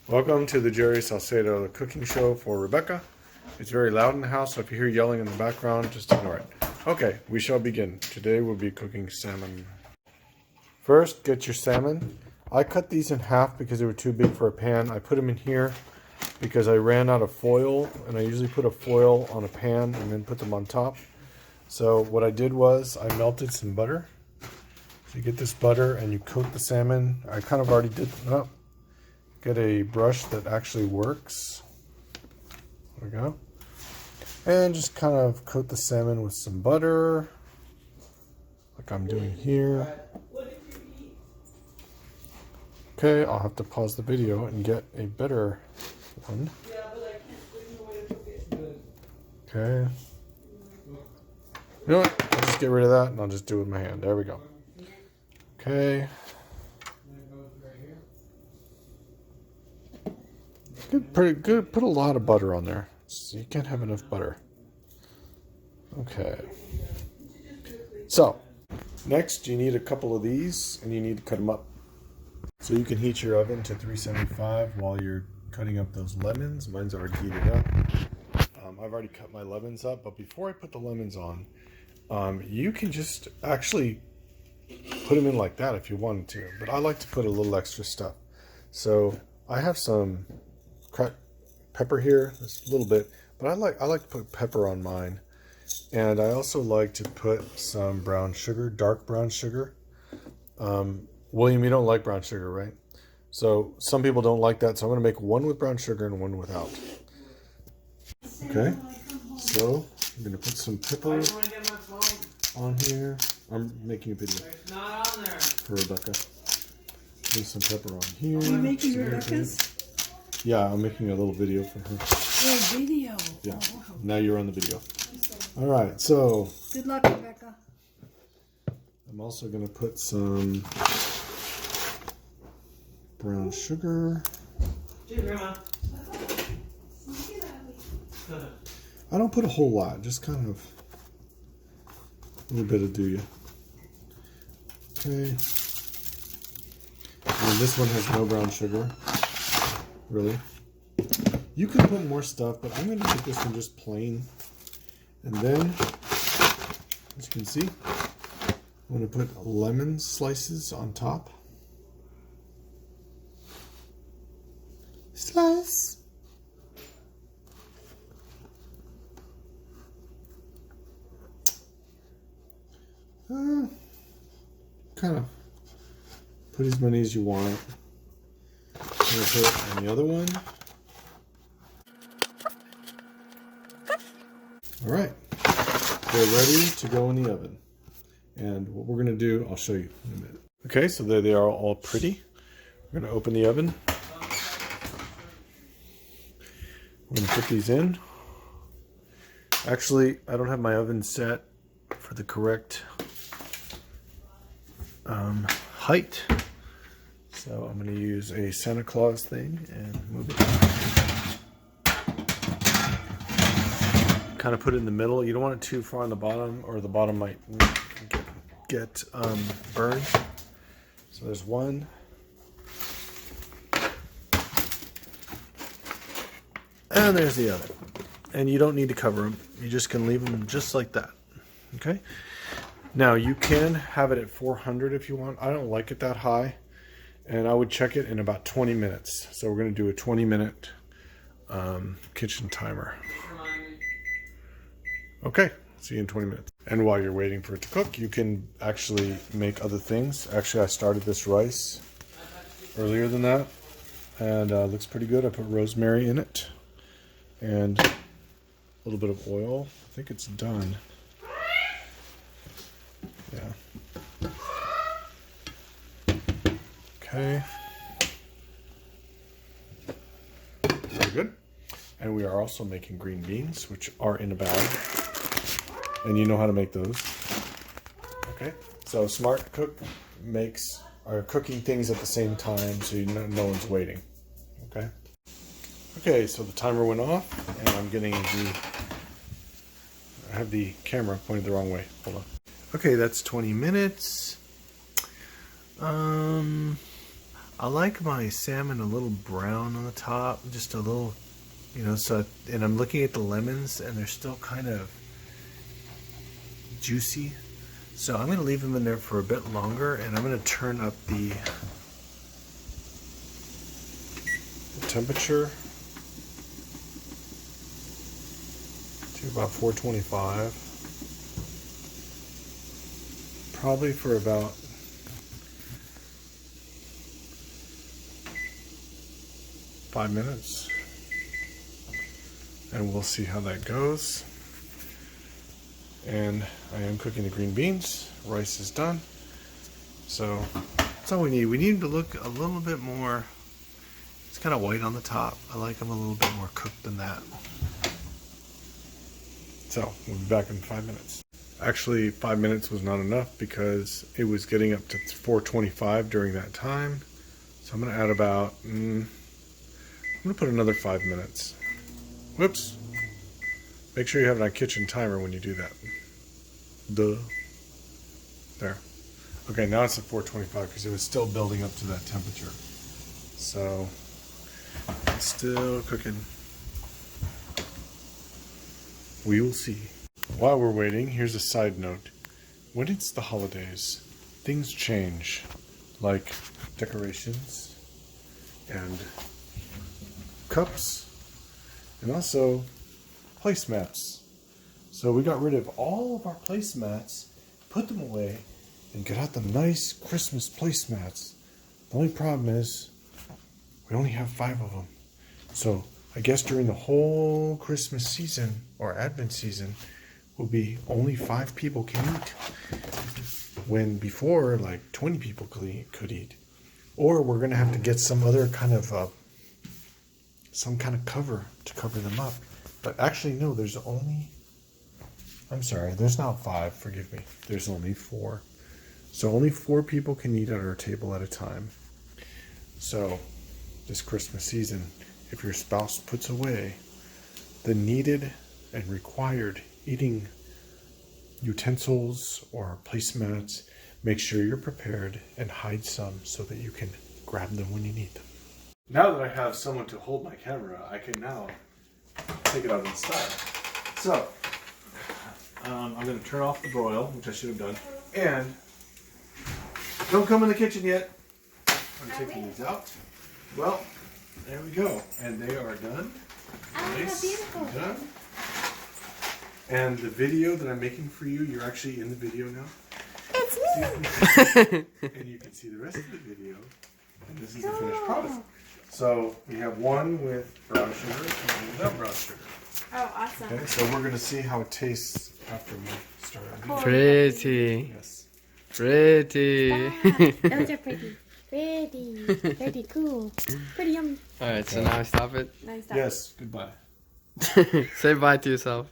Welcome to the Jerry Salcedo cooking show for Rebecca. It's very loud in the house, so if you hear yelling in the background, just ignore it. Okay, we shall begin. Today we'll be cooking salmon. First, get your salmon. I cut these in half because they were too big for a pan. I put them in here because I ran out of foil, and I usually put a foil on a pan and then put them on top. So what I did was I melted some butter. So you get this butter and you coat the salmon. I kind of already did. Oh, get a brush that actually works. There we go. And just kind of coat the salmon with some butter, like I'm doing here. Okay, I'll have to pause the video and get a better one. Okay. You know what? I'll just get rid of that and I'll just do it with my hand. There we go. Okay. Good, pretty good. Put a lot of butter on there. So you can't have enough butter. Okay. So, next you need a couple of these and you need to cut them up. So you can heat your oven to 375 while you're cutting up those lemons. Mine's already heated up. I've already cut my lemons up, but before I put the lemons on, you can just actually put them in like that if you wanted to. But I like to put a little extra stuff. So I have some cracked pepper here, just a little bit, but I like to put pepper on mine, and I also like to put some brown sugar, dark brown sugar. William, you don't like brown sugar, right? So some people don't like that, so I'm going to make one with brown sugar and one without. Okay, so I'm going to put some pepper on here. I'm making a video for Rebecca. Put some pepper on here. Are you making Rebecca's? Yeah, I'm making a little video for her. Oh, video. Yeah. Oh, wow. Now you're on the video. All right, so Good luck, Rebecca. I'm also going to put some brown sugar. I don't put a whole lot, just kind of a little bit of do you. Okay. And this one has no brown sugar. Really. You can put more stuff, but I'm going to make this one just plain. And then, as you can see, I'm going to put lemon slices on top. Slice. Kind of put as many as you want. I'm going to put it on the other one. All right, they're ready to go in the oven. And what we're going to do, I'll show you in a minute. Okay, so there they are, all pretty. We're going to open the oven. We're going to put these in. Actually, I don't have my oven set for the correct height. So I'm going to use a Santa Claus thing and move it. Kind of put it in the middle. You don't want it too far on the bottom, or the bottom might get burned. So there's one. And there's the other. And you don't need to cover them. You just can leave them just like that. Okay? Now you can have it at 400 if you want. I don't like it that high. And I would check it in about 20 minutes. So we're going to do a 20-minute kitchen timer. Okay, see you in 20 minutes. And while you're waiting for it to cook, you can actually make other things. Actually, I started this rice earlier than that. And it looks pretty good. I put rosemary in it. And a little bit of oil. I think it's done. Yeah. Okay. Very good. And we are also making green beans, which are in a bag. And you know how to make those. Okay. So Smart Cook are cooking things at the same time, so no one's waiting. Okay. Okay, so the timer went off, and I'm getting I have the camera pointed the wrong way. Hold on. Okay, that's 20 minutes. I like my salmon a little brown on the top, just a little, you know, so, and I'm looking at the lemons and they're still kind of juicy. So I'm going to leave them in there for a bit longer, and I'm going to turn up the temperature to about 425. Probably for about 5 minutes, and we'll see how that goes. And I am cooking the green beans. Rice is done. So that's all we need. We need them to look a little bit more, it's kind of white on the top. I like them a little bit more cooked than that. So we'll be back in 5 minutes. Actually, 5 minutes was not enough because it was getting up to 425 during that time. So I'm going to add about, I'm going to put another 5 minutes. Whoops. Make sure you have it on kitchen timer when you do that. Duh. There. Okay, now it's at 425 because it was still building up to that temperature. So, it's still cooking. We will see. While we're waiting, here's a side note. When it's the holidays, things change. Like decorations and cups and also placemats. So we got rid of all of our placemats, put them away, and got out the nice Christmas placemats. The only problem is we only have 5 of them. So I guess during the whole Christmas season or Advent season will be only 5 people can eat. When before like 20 people could eat. Or we're gonna have to get some other kind of cover to cover them up. But actually, no, there's only, I'm sorry, there's not 5, forgive me. There's only 4. So only 4 people can eat at our table at a time. So this Christmas season, if your spouse puts away the needed and required eating utensils or placemats, make sure you're prepared and hide some so that you can grab them when you need them. Now that I have someone to hold my camera, I can now take it out in style. So, I'm going to turn off the broil, which I should have done. And, don't come in the kitchen yet. I'm taking these out. Well, there we go. And they are done. Nice. Beautiful. Done. And the video that I'm making for you, you're actually in the video now. It's me! And you can see the rest of the video. And this is the finished product. So we have one with brown sugar and one without brown sugar. Oh, awesome. Okay, so we're going to see how it tastes after we start our video. Pretty. Yes. Pretty. Those are pretty. Pretty. Pretty cool. Pretty yummy. Alright, so now I stop it. Nice. Yes, goodbye. Say bye to yourself.